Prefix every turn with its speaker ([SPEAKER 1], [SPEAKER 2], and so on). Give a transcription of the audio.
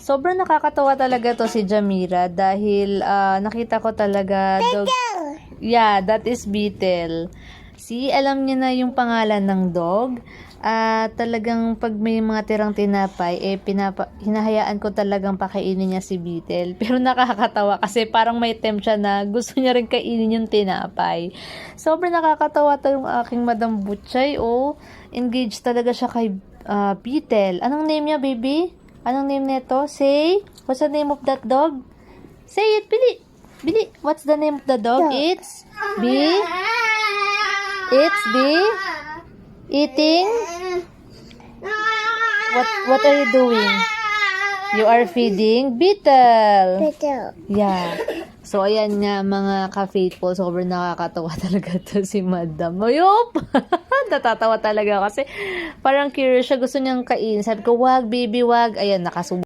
[SPEAKER 1] Sobrang nakakatawa talaga to si Jamira dahil nakita ko talaga dog. Yeah, that is Beetle. See, alam niya na yung pangalan ng dog. Talagang pag may mga tirang tinapay, hinahayaan ko talagang pakainin niya si Beetle. Pero nakakatawa kasi parang may tempt siya na gusto niya rin kainin yung tinapay. Sobrang nakakatawa to yung aking Madam Butchay. Oh, engaged talaga siya kay Beetle. Anong name niya, baby? Anong name nito? Say, what's the name of that dog? Say it, Billy. Billy, what's the name of the dog? It's B. It's B. Eating. What are you doing? You are feeding Beetle. Yeah. So, ayan nga mga ka-faithful. Sobrang nakakatawa talaga to si Madam. Ayop! Natatawa talaga kasi parang curious siya. Gusto niyang kain. Sabi ko, wag, baby, wag. Ayan, nakasubok.